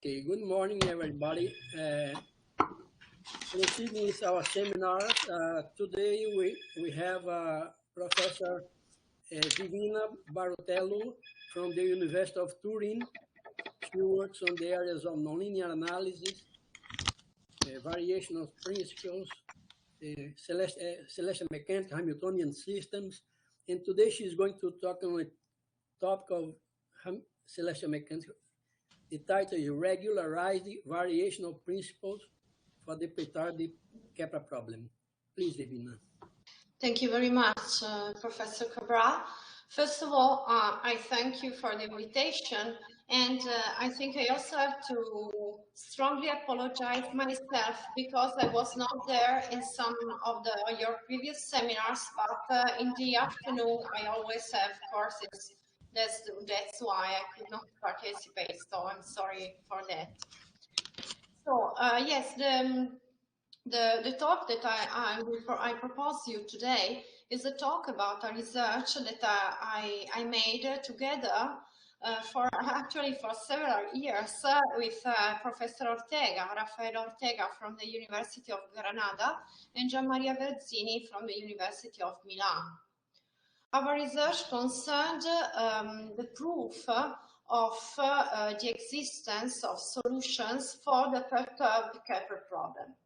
Okay, good morning, everybody. Proceeding with our seminar. Today we have Professor Vivina Barutello from the University of Turin. She works on the areas of nonlinear analysis, variational principles, celestial mechanics, Hamiltonian systems, and today she's going to talk on the topic of celestial mechanics. The title is Regularized Variational Principles for the Perturbed Kepler Problem. Please, Vivina. Thank you very much, Professor Cabral. First of all, I thank you for the invitation, and I think I also have to strongly apologize myself because I was not there in some of your previous seminars, but in the afternoon I always have courses. That's why I could not participate, so I'm sorry for that. So yes, the talk that I propose you today is a talk about a research that I made together for several years with Professor Rafael Ortega from the University of Granada and Gianmaria Verzini from the University of Milan. Our research concerned the proof of the existence of solutions for the perturbed Kepler problem.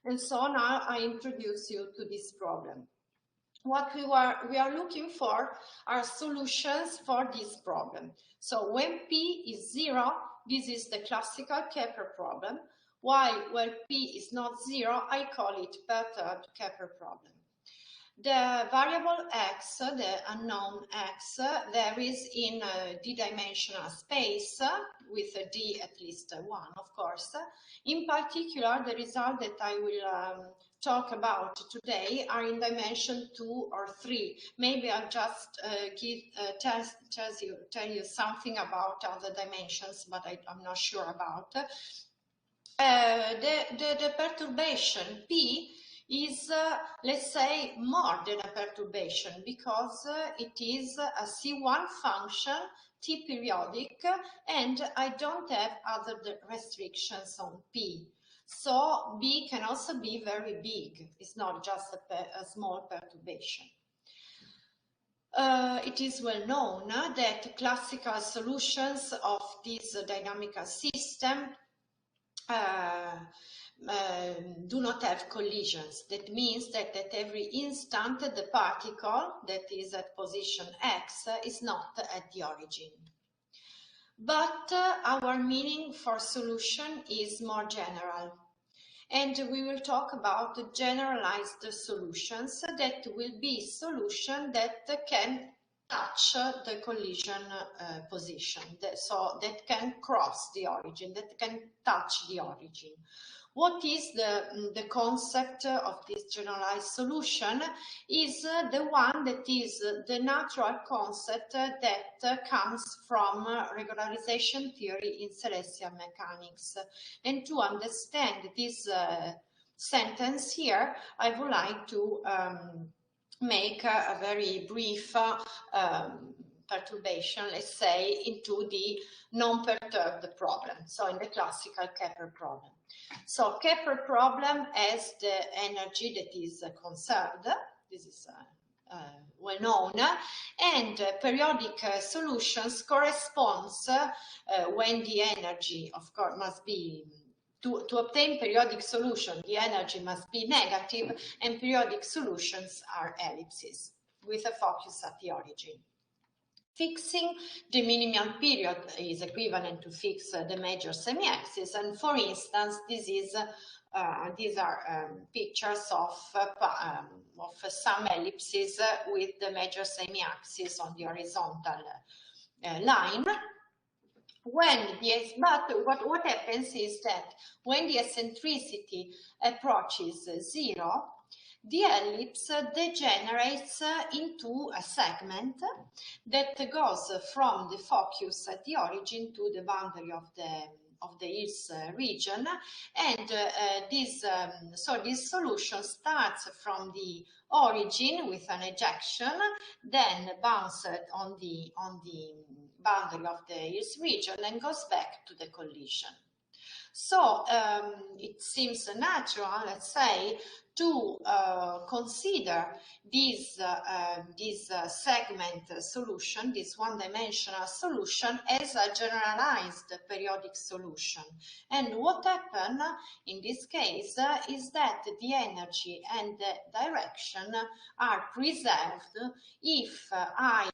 And so now I introduce you to this problem. What we are looking for are solutions for this problem. So when P is 0, this is the classical Kepler problem, while when P is not 0, I call it perturbed Kepler problem. The variable x, the unknown x, varies in d-dimensional space, with a d at least 1, of course. In particular, the result that I will talk about today are in dimension 2 or 3. Maybe I'll just tell you something about other dimensions, but I'm not sure about. The perturbation P is, let's say, more than a perturbation because it is a C1 function, T periodic, and I don't have other restrictions on P. So B can also be very big. It's not just a small perturbation. It is well known that classical solutions of this dynamical system do not have collisions. That means that at every instant the particle that is at position x is not at the origin. But our meaning for solution is more general, and we will talk about the generalized solutions that will be solutions that can touch the collision position, so that can cross the origin, that can touch the origin. What is the concept of this generalized solution is the one that is the natural concept that comes from regularization theory in celestial mechanics. And to understand this sentence here, I would like to make a very brief perturbation, let's say, into the non-perturbed problem, so in the classical Kepler problem. So Kepler problem has the energy that is conserved. This is well known, and periodic solutions corresponds when the energy, of course, must be to obtain periodic solution, the energy must be negative, and periodic solutions are ellipses with a focus at the origin. Fixing the minimal period is equivalent to fix the major semi-axis, and for instance, these are pictures of some ellipses with the major semi-axis on the horizontal line. But what happens is that when the eccentricity approaches 0, the ellipse degenerates into a segment that goes from the focus at the origin to the boundary of the Hills region, and so this solution starts from the origin with an ejection, then bounces on the boundary of the Hills region and goes back to the collision. So it seems natural, let's say, to consider this segment solution, this one-dimensional solution, as a generalized periodic solution. And what happened in this case is that the energy and the direction are preserved if I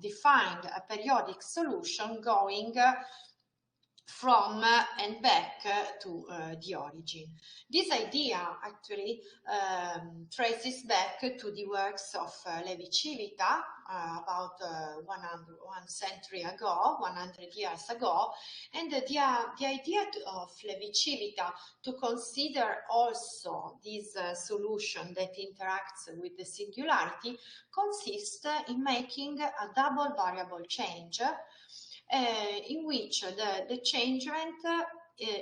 defined a periodic solution going from and back to the origin. This idea actually traces back to the works of Levi-Civita about 1 century ago, 100 years ago, and the idea of Levi-Civita to consider also this solution that interacts with the singularity consists in making a double variable change in which the changement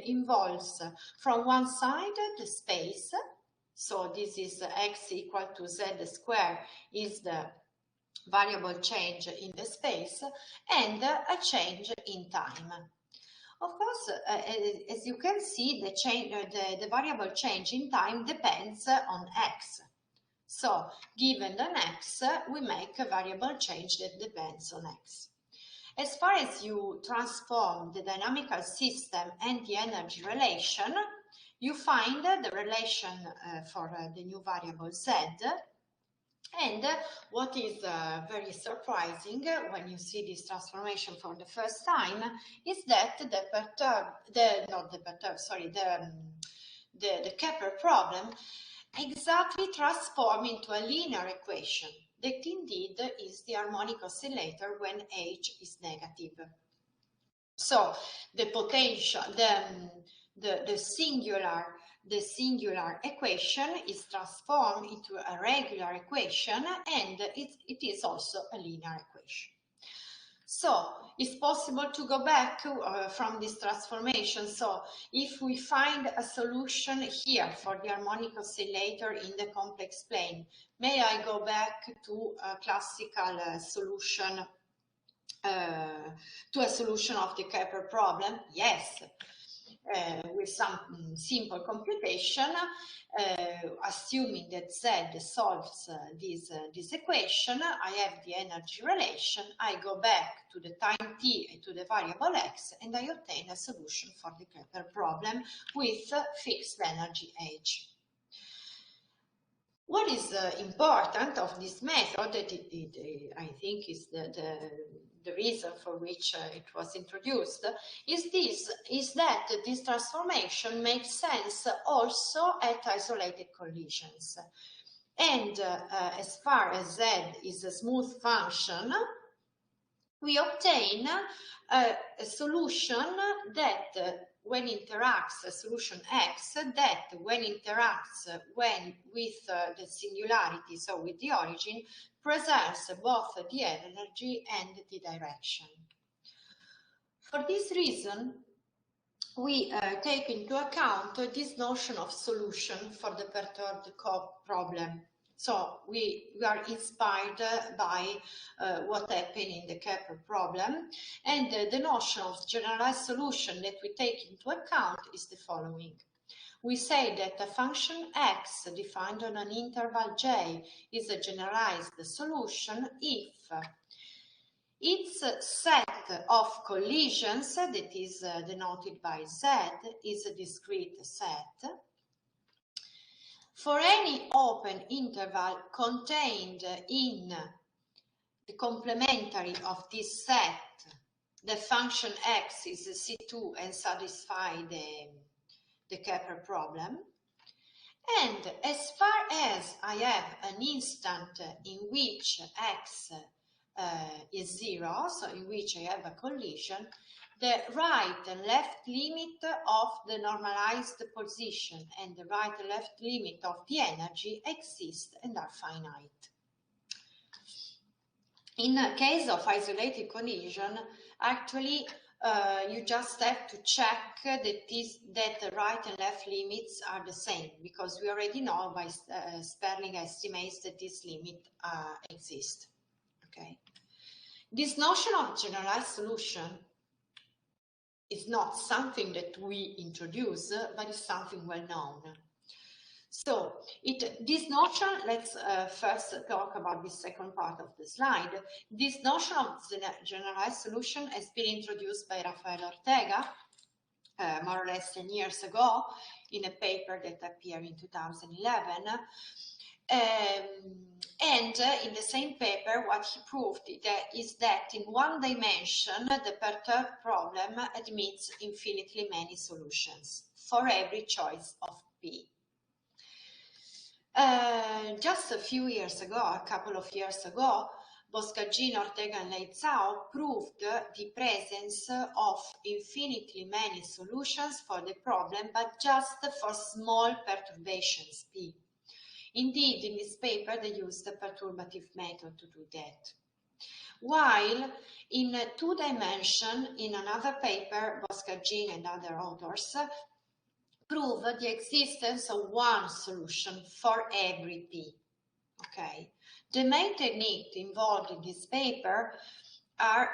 involves from one side the space, so this is x equal to z squared is the variable change in the space, and a change in time. Of course, as you can see, the variable change in time depends on x. So given an x, we make a variable change that depends on x. As far as you transform the dynamical system and the energy relation, you find the relation for the new variable z. And what is very surprising when you see this transformation for the first time is that the Kepler problem exactly transforms into a linear equation that indeed is the harmonic oscillator when h is negative. So the potential, the singular equation is transformed into a regular equation, and it is also a linear equation. So it's possible to go back from this transformation. So if we find a solution here for the harmonic oscillator in the complex plane, may I go back to a classical solution, to a solution of the Kepler problem? Yes. With some simple computation, assuming that Z solves this equation, I have the energy relation, I go back to the time t and to the variable x, and I obtain a solution for the Kepler problem with fixed energy h. What is important of this method, that I think is the reason for which it was introduced, is that this transformation makes sense also at isolated collisions. And as far as z is a smooth function, we obtain a solution that when interacts, a solution x, that when interacts with the singularity, so with the origin, preserves both the energy and the direction. For this reason, we take into account this notion of solution for the perturbed problem. So we are inspired by what happened in the Kepler problem, and the notion of generalized solution that we take into account is the following. We say that a function x defined on an interval j is a generalized solution if its set of collisions, that is denoted by z, is a discrete set. For any open interval contained in the complementary of this set, the function x is C2 and satisfies the Kepler problem. And as far as I have an instant in which x is 0, so in which I have a collision, the right and left limit of the normalized position and the right and left limit of the energy exist and are finite. In a case of isolated collision, actually you just have to check that the right and left limits are the same, because we already know by Sperling estimates that this limit exists. Okay. This notion of generalized solution is not something that we introduce, but it's something well known. So this notion, let's first talk about the second part of the slide. This notion of generalized solution has been introduced by Rafael Ortega more or less 10 years ago in a paper that appeared in 2011. And in the same paper, what he proved is that in one dimension, the perturbed problem admits infinitely many solutions for every choice of P. Just a few years ago, a couple of years ago, Boscagin, Ortega and Leitzau proved the presence of infinitely many solutions for the problem, but just for small perturbations P. Indeed, in this paper, they used the perturbative method to do that. While in two dimension, in another paper, Boscagin and other authors prove the existence of one solution for every P. Okay. The main technique involved in this paper are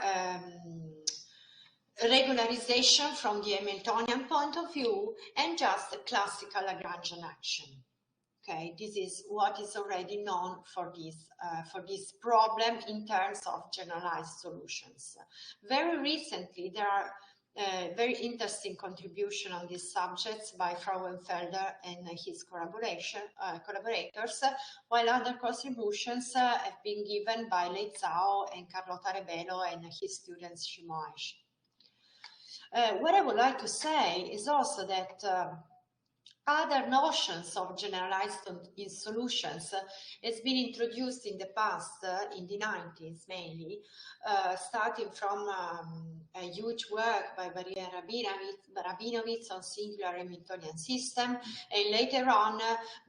regularization from the Hamiltonian point of view and just classical Lagrangian action. Okay, this is what is already known for this problem in terms of generalized solutions. Very recently, there are very interesting contribution on these subjects by Frauenfelder and his collaborators, while other contributions have been given by Leitzau and Carlota Rebelo and his student Shimoish. What I would like to say is also that other notions of generalized in solutions has been introduced in the past, in the 90s mainly, starting from a huge work by Barutello and Rabinovitz on singular Hamiltonian system, and later on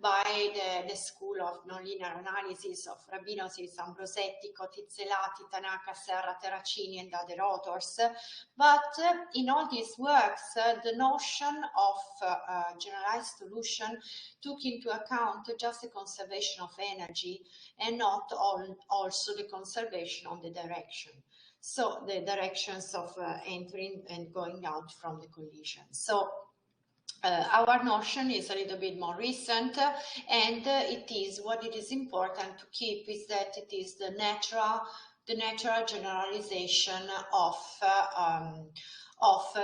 by the school of nonlinear analysis of Rabinovitz, Ambrosetti, Cotizzelati, Tanaka, Serra, Terracini, and other authors. But in all these works, the notion of generalized solution took into account just the conservation of energy and not also the conservation of the direction. So the directions of entering and going out from the collision. So our notion is a little bit more recent, and it is what it is important to keep is that it is the natural generalization of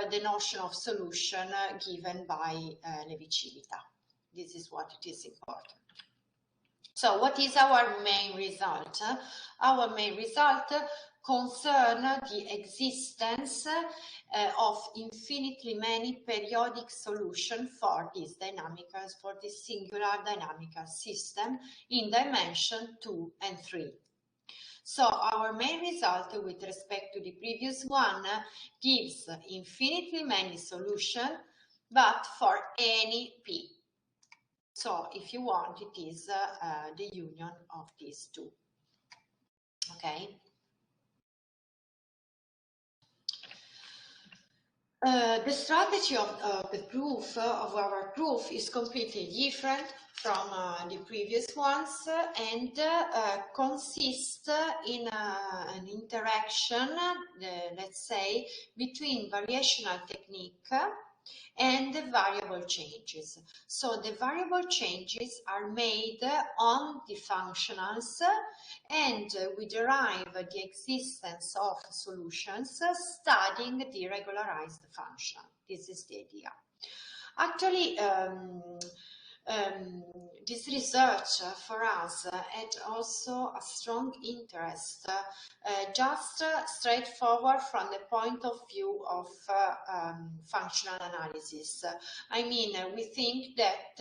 the notion of solution given by Levi-Civita. This is what it is important. So what is our main result? Our main result concerns the existence of infinitely many periodic solutions for this singular dynamical system in dimension 2 and 3. So our main result with respect to the previous one gives infinitely many solutions, but for any P. So if you want, it is the union of these two. Okay. The strategy of the proof, of our proof, is completely different from the previous ones and consists in an interaction, let's say, between variational technique and the variable changes. So the variable changes are made on the functionals, and we derive the existence of solutions studying the regularized function. This is the idea. Actually, this research for us had also a strong interest, just straightforward from the point of view of functional analysis. I mean, we think that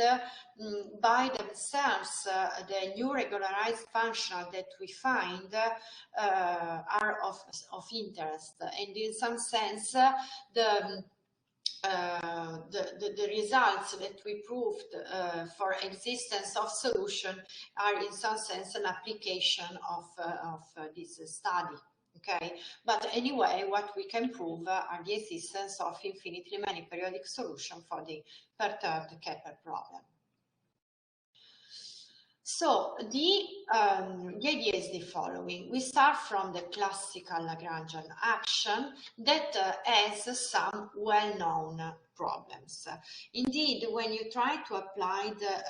by themselves, the new regularized functional that we find are of interest, and in some sense, the results that we proved for existence of solution are in some sense an application of this study. Okay, but anyway, what we can prove are the existence of infinitely many periodic solutions for the perturbed Kepler problem. So the idea is the following. We start from the classical Lagrangian action that has some well-known problems. Indeed, when you try to apply the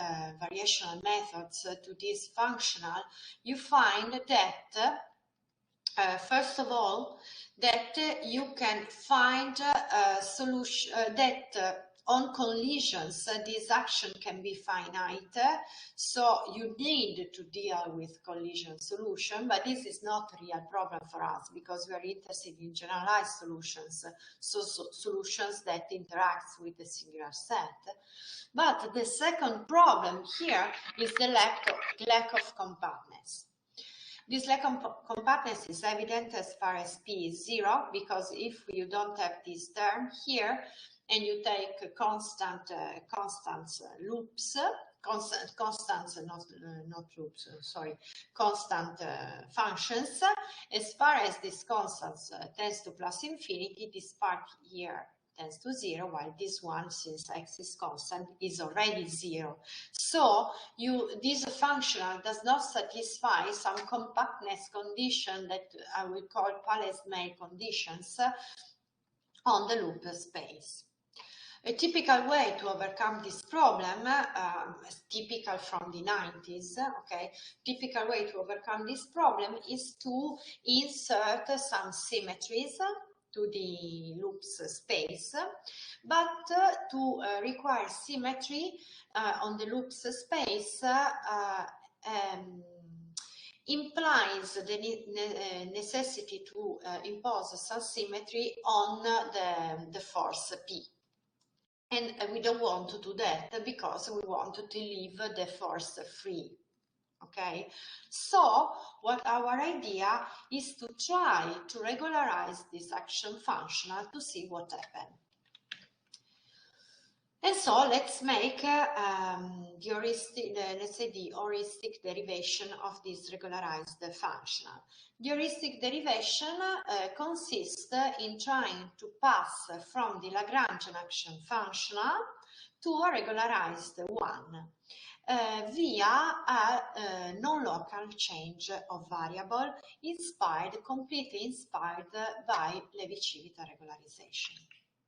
variational methods to this functional, you find that first of all, that you can find a solution that on collisions this action can be finite, so you need to deal with collision solution, but this is not a real problem for us because we are interested in generalized solutions, so solutions that interact with the singular set. But the second problem here is the lack of compactness. This lack of compactness is evident as far as P is 0, because if you don't have this term here and you take constant functions, as far as this constant tends to plus infinity, this part here tends to 0, while this one, since x is constant, is already 0. So this functional does not satisfy some compactness condition that I will call Palais-May conditions on the loop space. A typical way to overcome this problem, typical from the 90s, okay, typical way to overcome this problem is to insert some symmetries to the loops space, but to require symmetry on the loops space implies the necessity to impose some symmetry on the force P. And we don't want to do that because we want to leave the force free. Okay, so what our idea is to try to regularize this action functional to see what happens. And so let's make the heuristic derivation of this regularized functional. The heuristic derivation consists in trying to pass from the Lagrangian action functional to a regularized one via a non-local change of variable completely inspired by Levi-Civita regularization.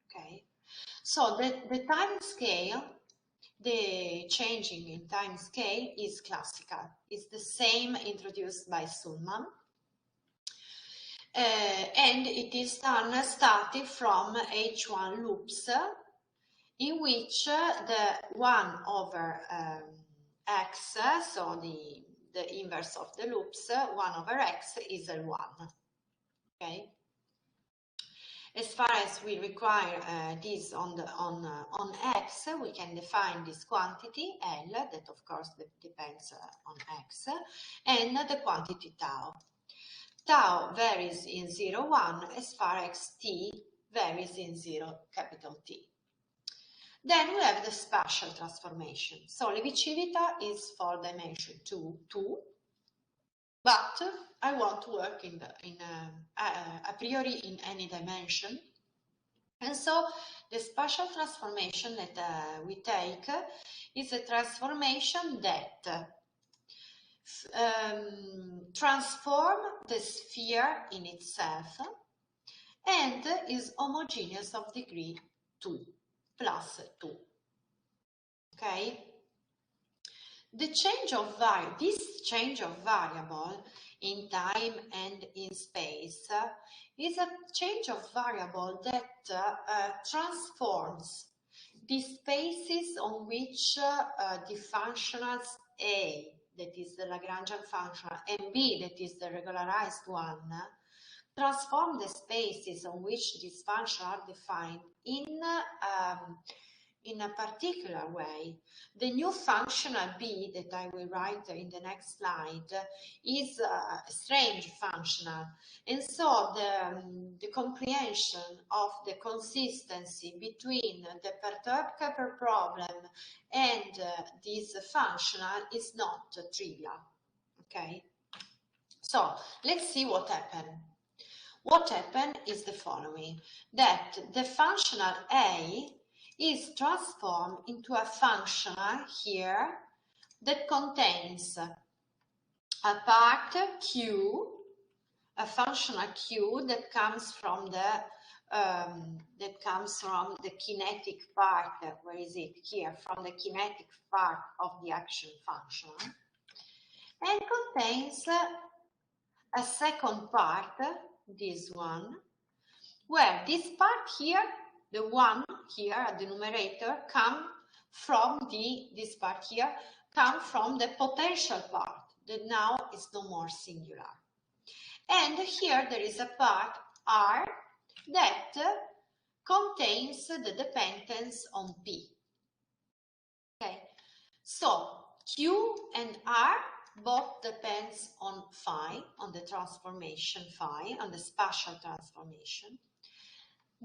Okay. So the time scale, the changing in time scale is classical. It's the same introduced by Sullman. And it is done starting from H1 loops in which the 1 over x, so the inverse of the loops, 1 over x is L1. Okay. As far as we require this on x, we can define this quantity L, that of course depends on x, and the quantity tau. Tau varies in 0, 1 as far as t varies in 0, capital T. Then we have the spatial transformation. So Levi-Civita is for dimension 2, but I want to work a priori in any dimension. And so the spatial transformation that we take is a transformation that transform the sphere in itself and is homogeneous of degree 2 plus 2. Okay? This change of variable in time and in space is a change of variable that transforms the spaces on which the functionals A, that is the Lagrangian functional, and B, that is the regularized one, transform the spaces on which these functions are defined in a particular way. The new functional B that I will write in the next slide is a strange functional, and so the comprehension of the consistency between the perturbed Kepler problem and this functional is not trivial. Okay, so let's see what happened. What happened is the following, that the functional A is transformed into a functional here that contains a part Q, a functional Q that comes from the kinetic part. Where is it? Here, from the kinetic part of the action function, and contains a second part, this one, where this part here, the one here at the numerator, this part here, come from the potential part that now is no more singular. And here there is a part R that contains the dependence on P. Okay, so Q and R both depends on phi, on the transformation phi, on the spatial transformation.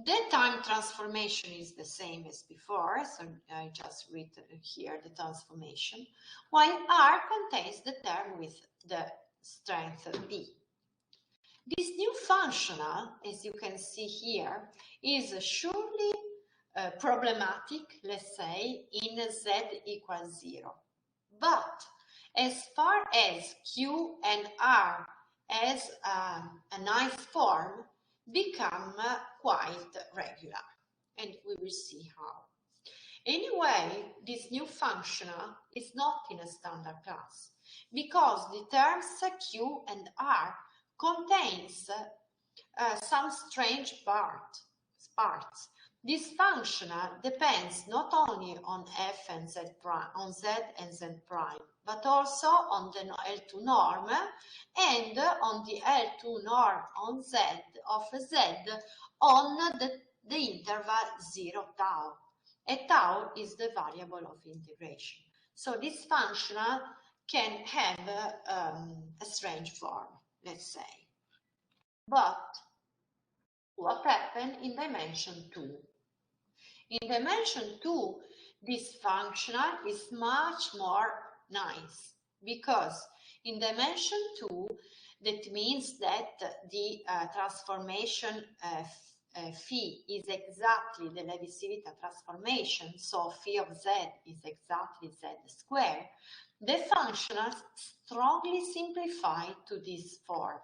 The time transformation is the same as before, so I just read here the transformation, while R contains the term with the strength B. This new functional, as you can see here, is surely problematic, let's say, in Z equals 0. But as far as Q and R as a nice form, become quite regular, and we will see how. Anyway, this new functional is not in a standard class, because the terms Q and R contains some strange parts. This functional depends not only on F and Z prime, on Z and Z prime, but also on the L2 norm and on the L2 norm on Z of Z on the interval 0 tau. And tau is the variable of integration. So this functional can have a strange form, let's say. But what happened in dimension 2? In dimension 2, this functional is much more nice, because in dimension 2, that means that the transformation phi is exactly the Levi-Civita transformation, so phi of z is exactly z squared. The functional strongly simplified to this form.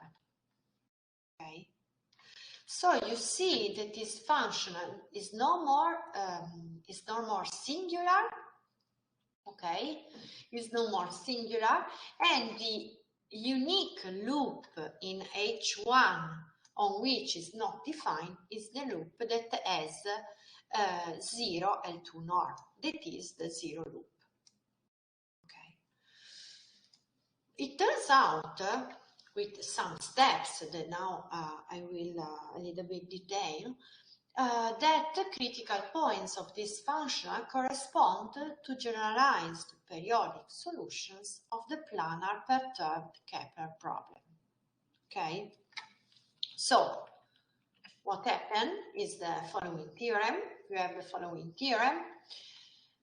Okay. So you see that this functional is no more singular, okay? Is no more singular, and the unique loop in H1 on which is not defined is the loop that has 0 L2 norm. That is the 0 loop. Okay. It turns out, with some steps that now I will a little bit detail, that the critical points of this functional correspond to generalized periodic solutions of the planar perturbed Kepler problem. Okay, so what happened is the following theorem. We have the following theorem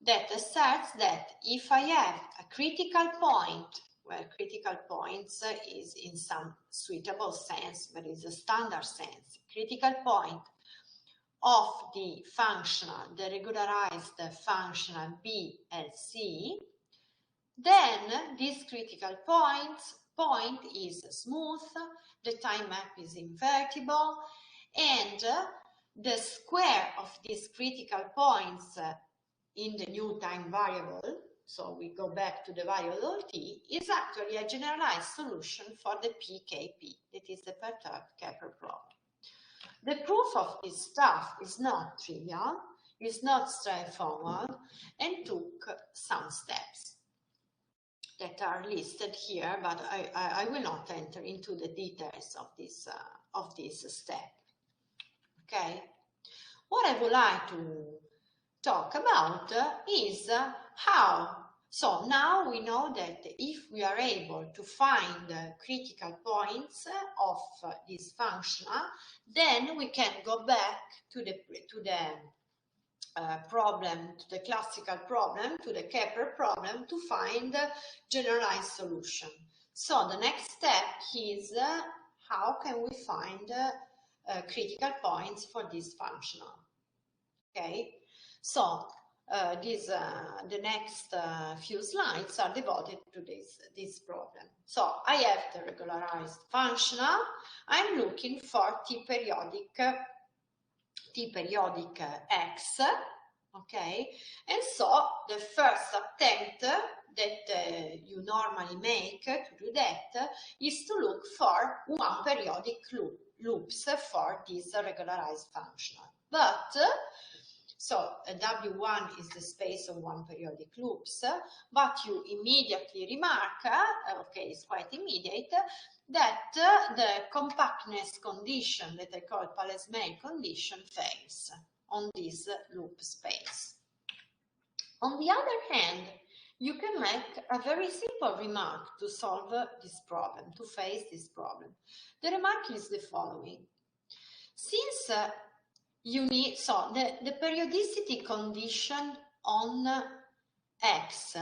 that asserts that if I have a critical point, well, critical points is in some suitable sense, but is a standard sense. Critical point of the functional, the regularized functional BLC, then this critical point is smooth, the time map is invertible, and the square of these critical points in the new time variable, so we go back to the variable t, is actually a generalized solution for the PKP, that is the perturbed Kepler problem. The proof of this stuff is not trivial, is not straightforward, and took some steps that are listed here, but I will not enter into the details of this step. Okay, what I would like to talk about is how. So now we know that if we are able to find critical points of this functional, then we can go back to the problem, to the classical problem, to the Kepler problem, to find generalized solution. So the next step is how can we find critical points for this functional? Okay, so the next few slides are devoted to this problem. So I have the regularized functional. I'm looking for t-periodic x, okay? And so the first attempt that you normally make to do that is to look for one periodic loops for this regularized functional. But so W1 is the space of one periodic loops, but you immediately remark, okay, it's quite immediate, that the compactness condition that I call Palais-May condition fails on this loop space. On the other hand, you can make a very simple remark to solve this problem, to face this problem. The remark is the following. Since you need, so the periodicity condition on x,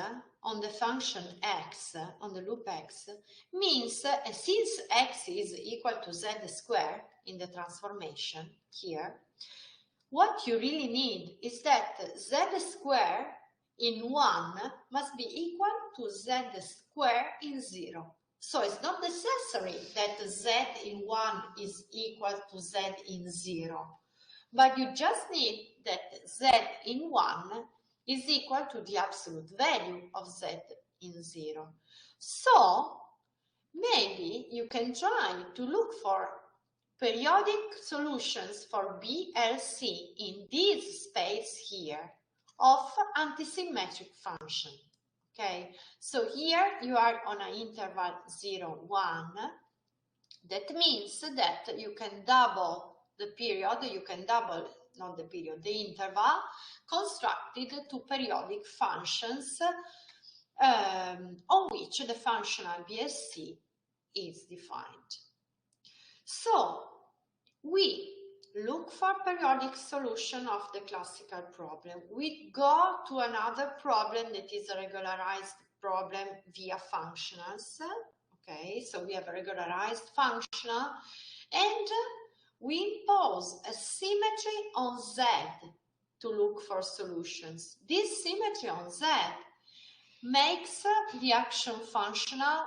on the function x, on the loop x, means since x is equal to z squared in the transformation here, what you really need is that z squared in 1 must be equal to z squared in 0. So it's not necessary that z in 1 is equal to z in 0. But you just need that z in 1 is equal to the absolute value of z in 0. So maybe you can try to look for periodic solutions for BLC in this space here of antisymmetric function. Okay, so here you are on an interval 0, 1. That means that you can double the period, you can double, not the period, the interval, constructed to periodic functions on which the functional BLC is defined. So, we look for periodic solution of the classical problem. We go to another problem that is a regularized problem via functionals. Okay, so we have a regularized functional, and we impose a symmetry on Z to look for solutions. This symmetry on Z makes the action functional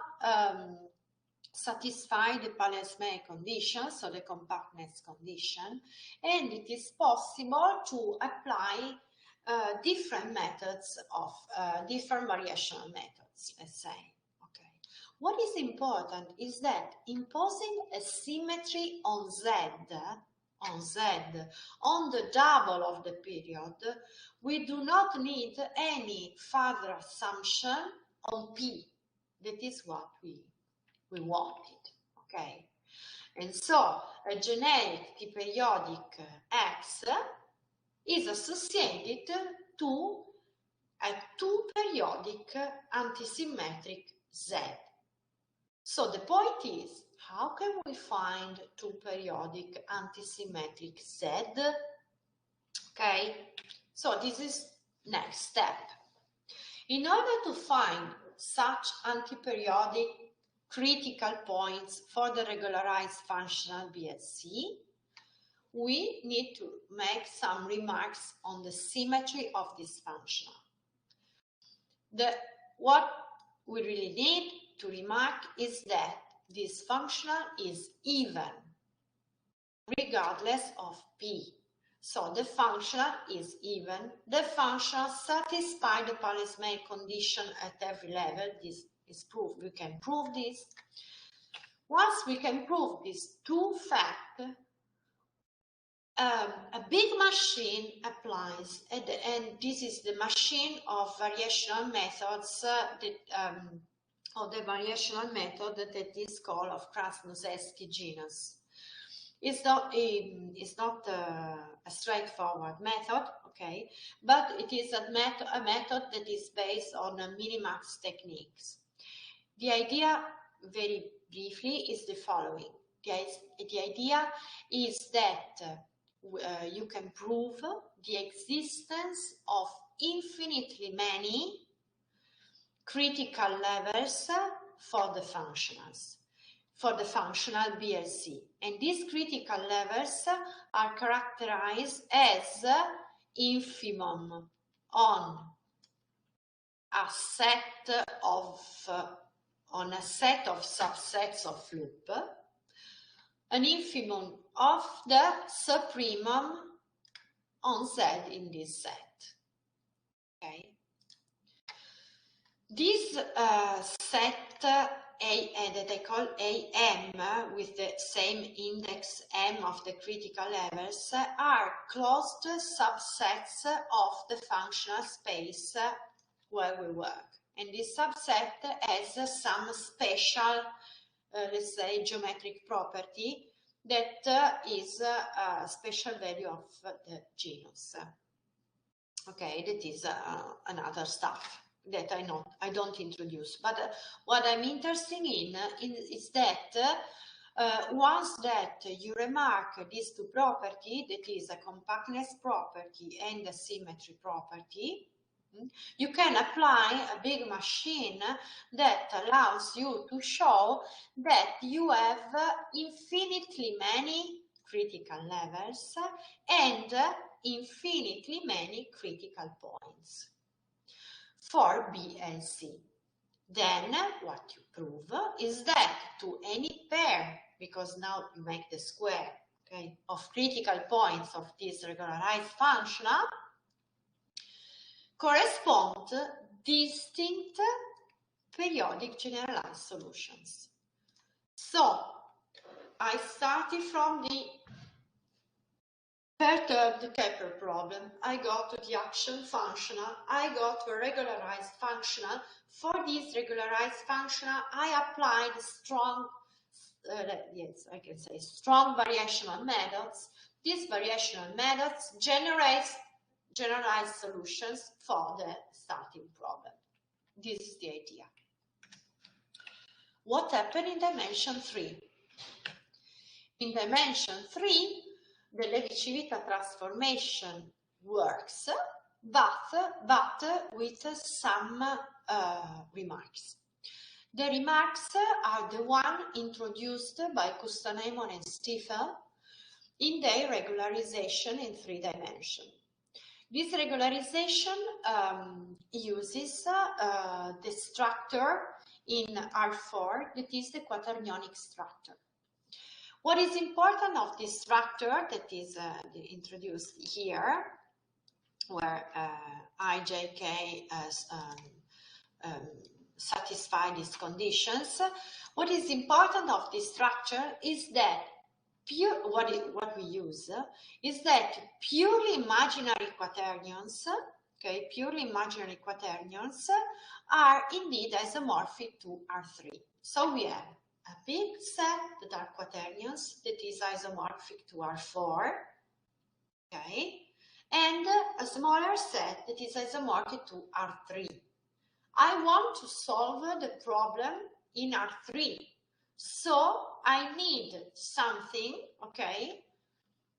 satisfy the Palais-May condition, so the compactness condition, and it is possible to apply different methods of different variational methods, let's say. Okay. What is important is that imposing a symmetry on Z, on the double of the period, we do not need any further assumption on P. That is what we wanted, okay? And so a generic periodic X is associated to a two-periodic antisymmetric Z. So the point is, how can we find two-periodic antisymmetric Z? Okay, so this is next step. In order to find such antiperiodic critical points for the regularized functional BLC, we need to make some remarks on the symmetry of this functional. What we really need to remark is that this functional is even, regardless of P. So the functional is even. The functional satisfies the Palais-May condition at every level. This is proved. We can prove this. Once we can prove these two facts, a big machine applies, and this is the machine of variational methods, of the variational method that is called of Krasnodębski genus. It's not a straightforward method, okay, but it is a method that is based on minimax techniques. The idea, very briefly, is the following. The idea is that you can prove the existence of infinitely many critical levels for the functionals, for the functional BLC. And these critical levels are characterized as infimum on a set of subsets of loop, an infimum of the supremum on Z in this set. Okay. This set that I call AM with the same index M of the critical levels are closed subsets of the functional space where we work. And this subset has some special, let's say, geometric property that is a special value of the genus. Okay, that is another stuff that I don't introduce. But what I'm interested in is that once that you remark these two properties, that is a compactness property and a symmetry property, you can apply a big machine that allows you to show that you have infinitely many critical levels and infinitely many critical points for B and C. Then what you prove is that to any pair, because now you make the square, okay, of critical points of this regularized functional, correspond distinct periodic generalized solutions. So I started from the perturbed Kepler problem. I got to the action functional. I got to a regularized functional. For this regularized functional, I applied strong, yes, I can say strong variational methods. These variational methods generate generalized solutions for the starting problem. This is the idea. What happened in dimension 3? In dimension 3, the Levi-Civita transformation works, but with some remarks. The remarks are the one introduced by Kustanemon and Stiefel in their regularization in 3 dimensions. This regularization uses the structure in R4, that is the quaternionic structure. What is important of this structure that is introduced here, where I, J, K satisfy these conditions, what is important of this structure is that what we use is that purely imaginary quaternions, okay, purely imaginary quaternions are indeed isomorphic to R3. So we have a big set that are quaternions that is isomorphic to R4, okay, and a smaller set that is isomorphic to R3. I want to solve the problem in R3. So I need something, okay?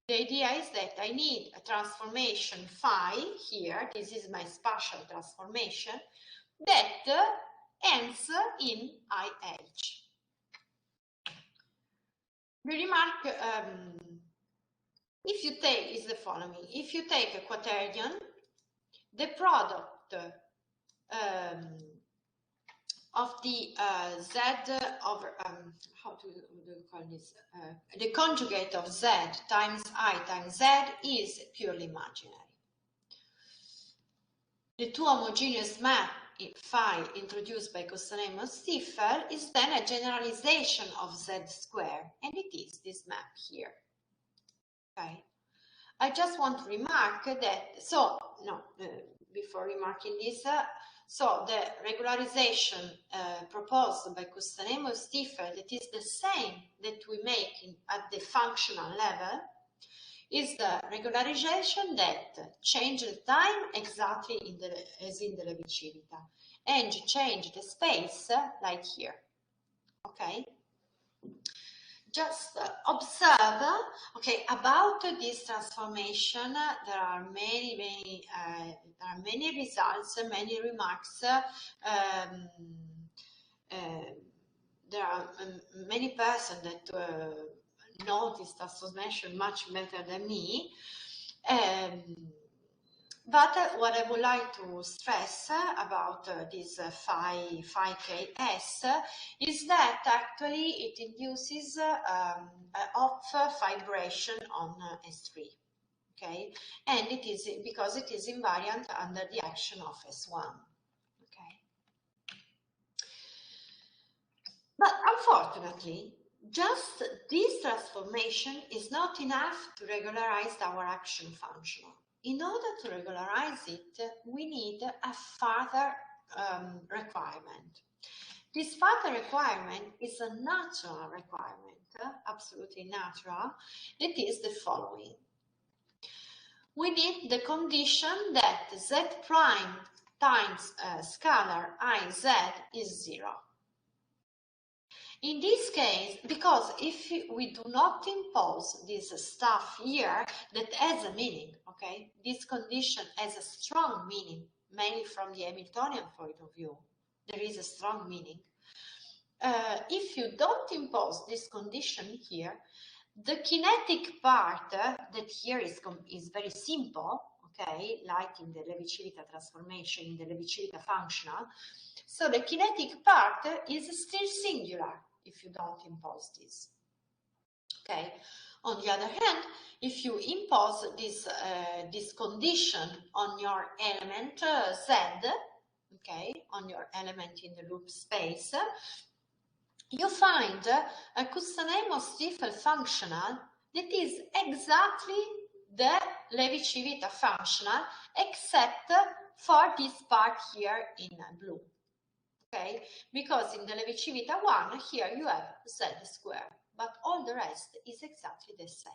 The idea is that I need a transformation phi here. This is my spatial transformation that ends in IH. The remark, if you take, is the following. If you take a quaternion, the product of the Z over, how do you call this? The conjugate of Z times I times Z is purely imaginary. The two homogeneous map phi introduced by Kustanemon and Stiefel is then a generalization of Z square, and it is this map here. Okay. I just want to remark that, so, no, before remarking this, so the regularization proposed by Kustanemon and Stiefel, that is the same that we make at the functional level, is the regularization that change the time exactly as in the Levi-Civita, and change the space like here. Okay. Just observe, okay, about this transformation, there are many results, many remarks. There are many persons that know this transformation much better than me. But what I would like to stress about this phi ks is that actually it induces off vibration on S3. Okay, and it is because it is invariant under the action of S1. Okay, but unfortunately, just this transformation is not enough to regularize our action functional. In order to regularize it, we need a further requirement. This further requirement is a natural requirement, absolutely natural. It is the following. We need the condition that z prime times scalar iz is 0. In this case, because if we do not impose this stuff here that has a meaning, okay, this condition has a strong meaning, mainly from the Hamiltonian point of view, there is a strong meaning. If you don't impose this condition here, the kinetic part that here is very simple, okay, like in the Levi-Civita transformation, in the Levi-Civita functional. So the kinetic part is still singular if you don't impose this. Okay. On the other hand, if you impose this condition on your element Z, okay, on your element in the loop space, you find a Custanemo-Stiefel functional that is exactly the Levi-Civita functional, except for this part here in blue. Okay, because in the Levi-Civita one, here you have Z squared, but all the rest is exactly the same.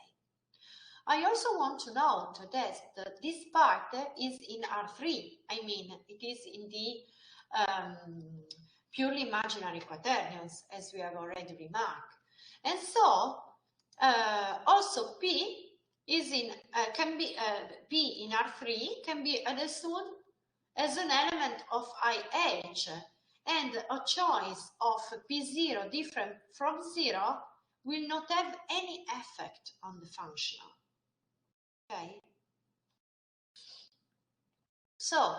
I also want to note that this part is in R3. I mean, it is in the purely imaginary quaternions, as we have already remarked. And so, also P is in, P in R3 can be understood as an element of IH, and a choice of P0 different from 0 will not have any effect on the functional. Okay? So,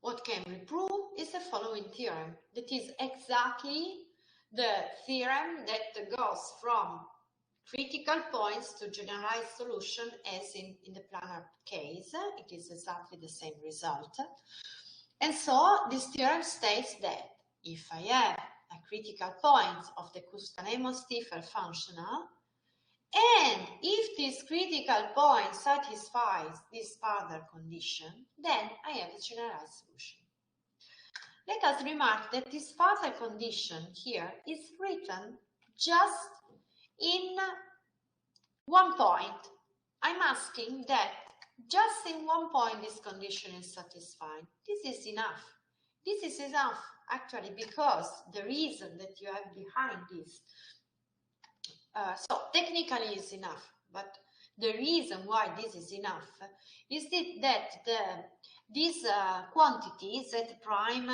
what can we prove is the following theorem. That is exactly the theorem that goes from critical points to generalized solution as in the planar case. It is exactly the same result. And so this theorem states that if I have a critical point of the Custanemo-Stiefel functional, and if this critical point satisfies this further condition, then I have a generalized solution. Let us remark that this further condition here is written just in one point. I'm asking that just in one point this condition is satisfied. This is enough. This is enough actually because the reason that you have behind this, so technically is enough, but the reason why this is enough is that this quantity z prime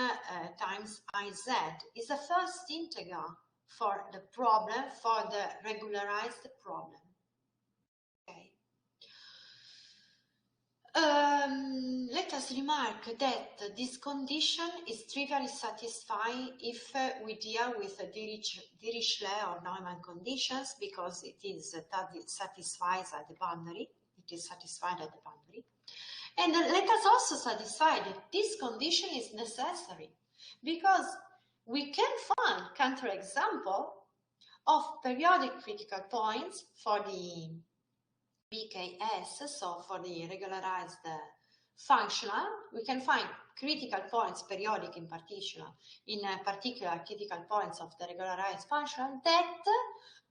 times iz is a first integral for the problem, for the regularized problem. Okay. Let us remark that this condition is trivially satisfied if we deal with the Dirichlet or Neumann conditions, because it is satisfies at the boundary. It is satisfied at the boundary. And let us also satisfy that this condition is necessary, because we can find counterexample of periodic critical points for the BKS, so for the regularized functional, we can find critical points, periodic in particular critical points of the regularized functional that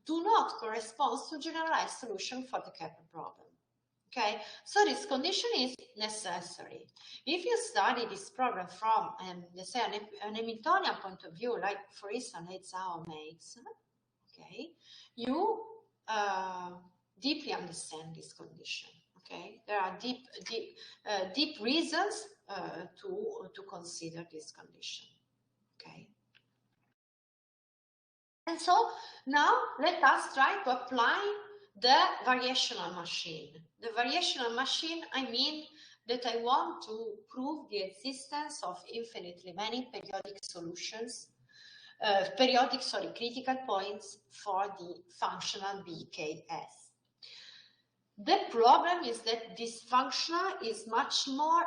do not correspond to generalized solution for the Kepler problem. Okay, so this condition is necessary. If you study this problem from, let's say, an Hamiltonian point of view, like for instance, Zhao makes, okay, you deeply understand this condition. Okay, there are deep reasons to consider this condition. Okay, and so now let us try to apply the variational machine. The variational machine, I mean that I want to prove the existence of infinitely many periodic solutions, critical points for the functional BKS. The problem is that this functional is much more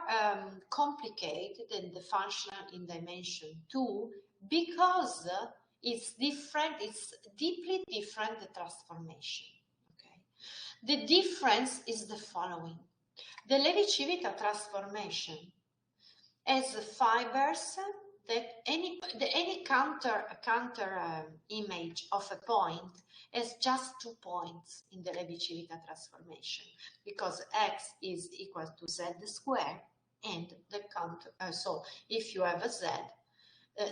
complicated than the functional in dimension 2 because it's different, it's deeply different, the transformation. Okay? The difference is the following. The Levi-Civita transformation has fibers that any counter image of a point has just 2 points in the Levi-Civita transformation because x is equal to z squared and the counter. So if you have a z,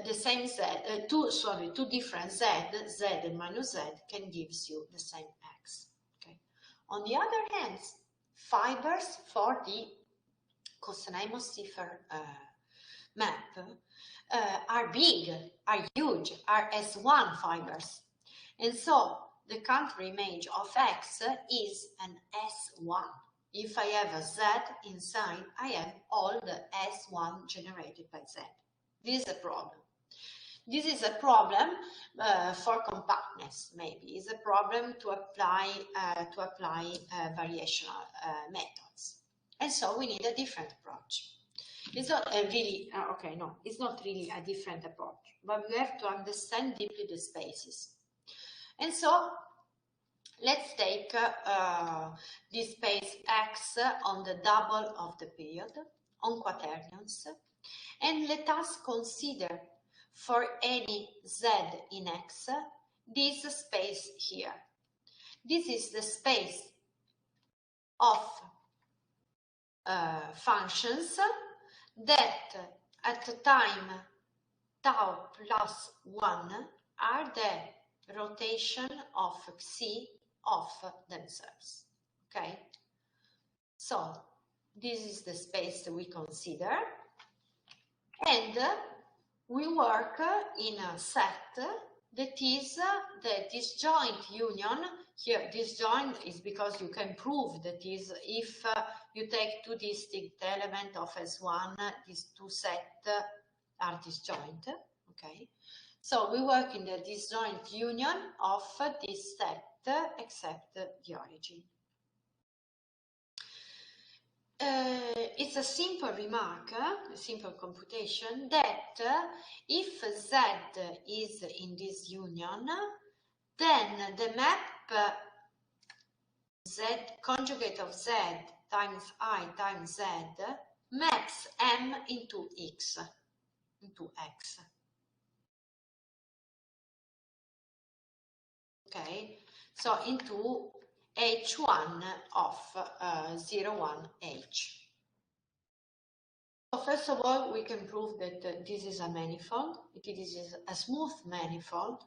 the same z, two different z and minus z can give you the same x. Okay. On the other hand, fibers for the Kosenheim-Cipher map are big, are huge, are S1 fibers. And so the counter image of x is an S1. If I have a z inside, I have all the S1 generated by z. This is a problem. This is a problem for compactness, maybe. It's a problem to apply variational methods. And so we need a different approach. It's not really, it's not really a different approach, but we have to understand deeply the spaces. And so let's take this space x on the double of the period, on quaternions, and let us consider for any z in x this space here. This is the space of functions that at the time tau plus 1 are the rotation of xi of themselves. Okay, so this is the space that we consider, and we work in a set that is the disjoint union. Here, disjoint is because you can prove that is if you take two distinct elements of S1, these two sets are disjoint. Okay, so we work in the disjoint union of this set except the origin. It's a simple remark, a simple computation, that if z is in this union, then the map z conjugate of z times I times z maps m into x. Okay, so into h1 of 01h. So first of all, we can prove that this is a manifold. It is a smooth manifold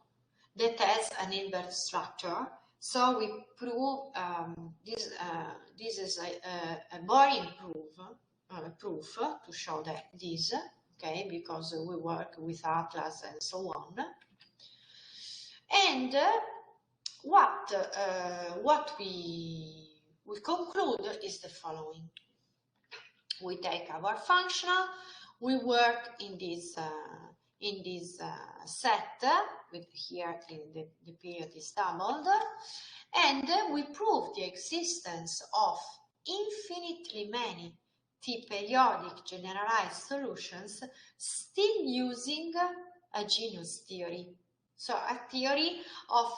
that has an Hilbert structure. So we prove this is a boring proof to show that this, okay, because we work with Atlas and so on. And what we conclude is the following. We take our functional, we work in this set, with here the period is doubled, and we prove the existence of infinitely many T-periodic generalized solutions still using a genus theory. So a theory of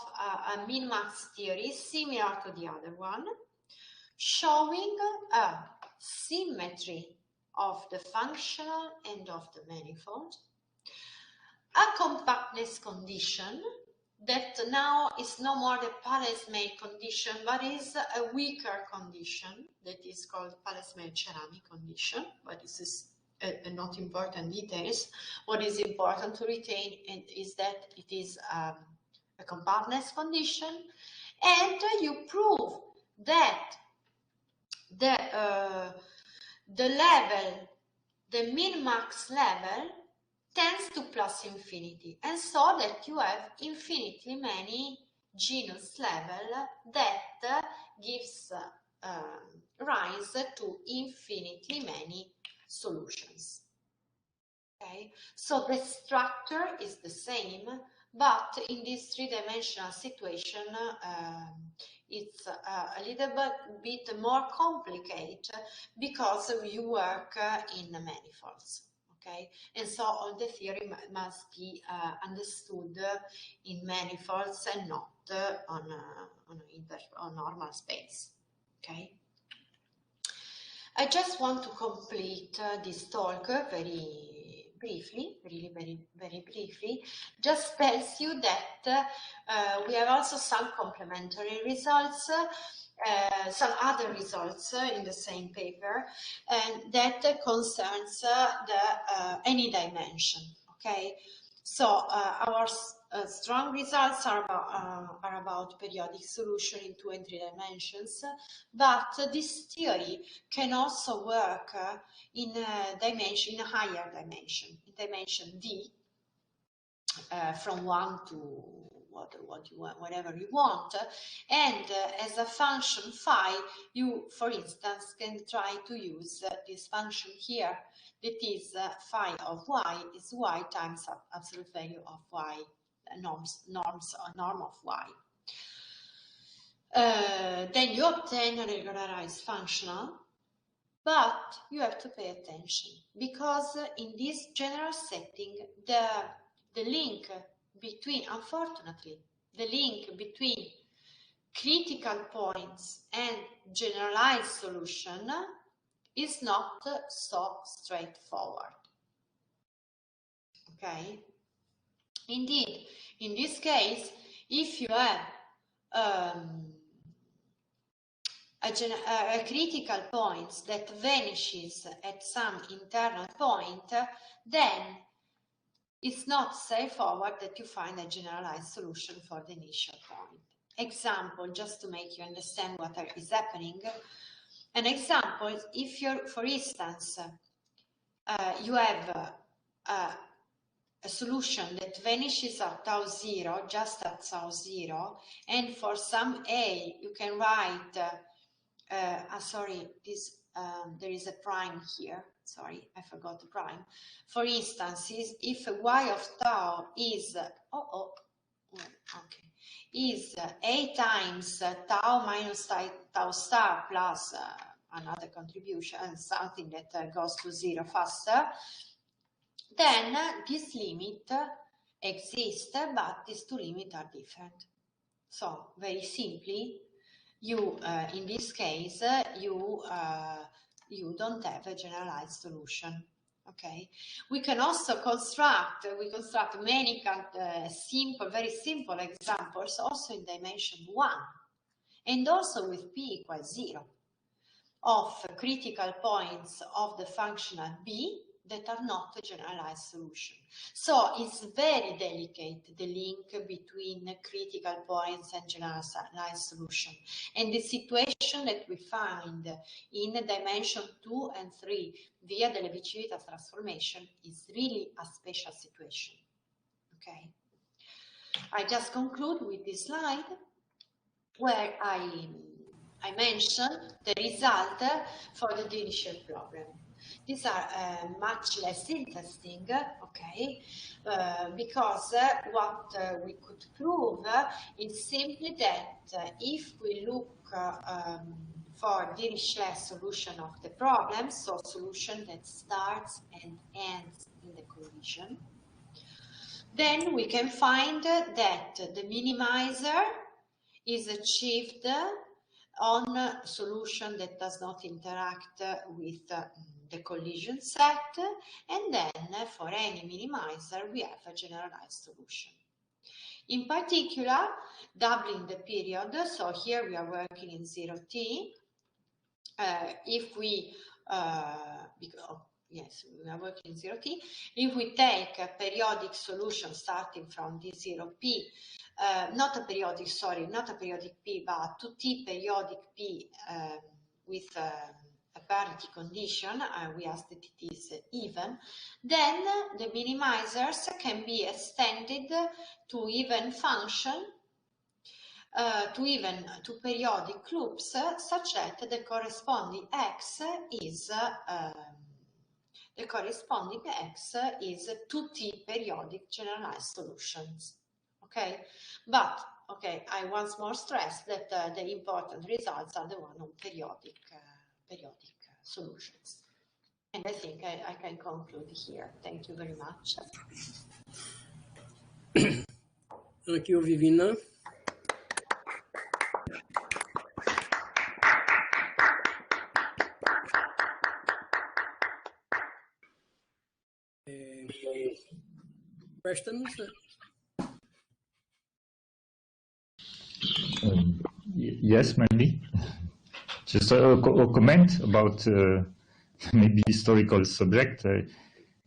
a min-max theory similar to the other one, showing a symmetry of the functional and of the manifold, a compactness condition that now is no more the Palais-May condition, but is a weaker condition that is called Palais-May-Cerami condition, but this is not important details. What is important to retain is that it is a compactness condition, and you prove that the level, the min-max level, tends to plus infinity, and so that you have infinitely many genus level that gives rise to infinitely many solutions. Okay, so the structure is the same, but in this three-dimensional situation, it's a little bit more complicated because you work in manifolds. Okay, and so all the theory must be understood in manifolds and not on normal space. Okay. I just want to complete this talk very briefly, really very briefly. Just tells you that we have also some complementary results, some other results in the same paper, and that concerns any dimension. Okay, so our strong results are about periodic solution in 2 and 3 dimensions, but this theory can also work in a dimension, in a higher dimension, in dimension d, from 1 to whatever you want, and as a function phi, you, for instance, can try to use this function here, that is phi of y is y times absolute value of y, norm of y. Then you obtain a regularized functional, but you have to pay attention, because in this general setting, the link between, unfortunately, the link between critical points and generalized solution is not so straightforward. Okay? Indeed, in this case, if you have a critical point that vanishes at some internal point, then it's not straightforward that you find a generalized solution for the initial point. Example, just to make you understand what is happening. An example is if you're, for instance, you have a solution that vanishes at tau 0, just at tau 0, and for some a you can write, sorry, this there is a prime here. Sorry, I forgot the prime. For instance, if y of tau is is a times tau minus tau star plus another contribution, something that goes to 0 faster, then this limit exists, but these two limits are different. So very simply, you in this case you don't have a generalized solution. Okay, we can also construct many very simple examples also in dimension 1, and also with p equals 0 of critical points of the functional b that are not a generalized solution. So it's very delicate, the link between critical points and generalized solution. And the situation that we find in dimension 2 and 3 via the Levi-Civitas transformation is really a special situation. Okay. I just conclude with this slide where I mentioned the result for the Dirichlet problem. These are much less interesting, okay, because what we could prove is simply that if we look for Dirichlet solution of the problem, so solution that starts and ends in the collision, then we can find that the minimizer is achieved on a solution that does not interact with the collision set, and then for any minimizer we have a generalized solution. In particular, doubling the period, so here we are working in 0t. If we yes, we are working in 0t. If we take a periodic solution starting from d0p, not a periodic p, but 2t periodic p with a parity condition, we ask that it is even, then the minimizers can be extended to even function to periodic loops such that the corresponding x is 2T periodic generalized solutions. Okay, but okay, I once more stress that the important results are the one on periodic solutions. And I think I can conclude here. Thank you very much. Thank you, Vivina. Questions? Yes, maybe. Just a comment about maybe historical subject.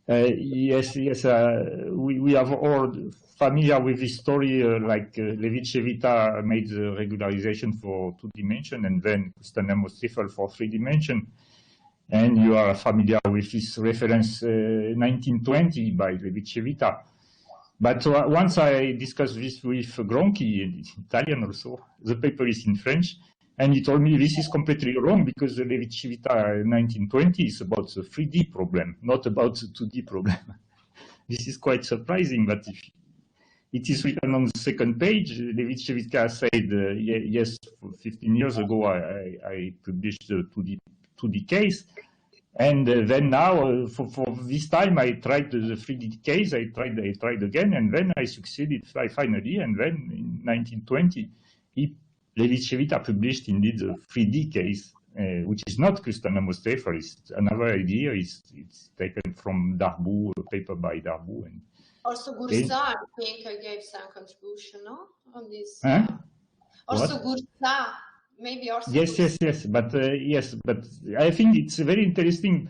Yes, we have all familiar with this story, like Levi-Civita made the regularization for 2 dimension and then Kustanamo-Stiefel for 3 dimension. And you are familiar with this reference 1920 by Levi-Civita. But once I discussed this with Gronchi, Italian also, the paper is in French, and he told me this is completely wrong because the Levi-Civita 1920 is about the 3D problem, not about the 2D problem. This is quite surprising, but if it is written on the second page. Levi-Civita said, yes, 15 years ago I published the 2D case. And then now, for this time, I tried the 3D case. I tried again, and then I succeeded finally. And then in 1920, Levi-Civita published indeed the 3D case, which is not Kustanamo-Stiefel. It's another idea. It's taken from Darboux, a paper by Darboux. And also, Gursa, I think, gave some contribution, no, on this. Also, Gursa. Maybe also yes, but I think it's very interesting.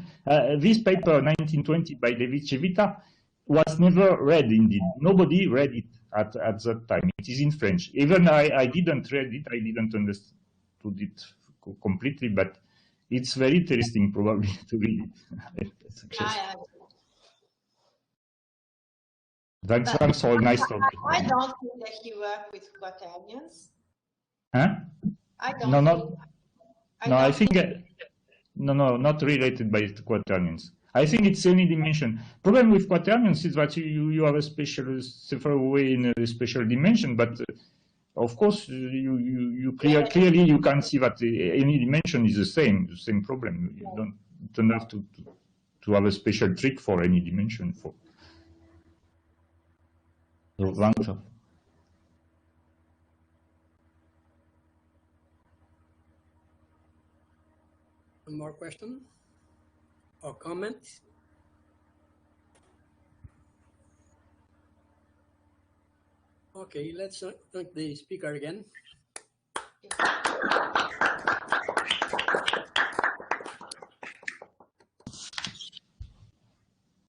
This paper, 1920 by Levi-Civita, was never read indeed. Nobody read it at that time. It is in French. Even I didn't read it. I didn't understood it completely, but it's very interesting probably to read it. Thanks for a nice talk. I don't think that you work with quaternions. Huh? I don't I think not related by quaternions. I think it's any dimension. Problem with quaternions is that you have a special several way in a special dimension, but of course clearly you can see that any dimension is the same problem. You don't have to have a special trick for any dimension for. More question or comment? Okay, let's thank the speaker again.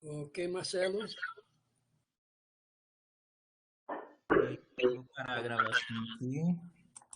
Okay, Marcelo. Para a gravação aqui.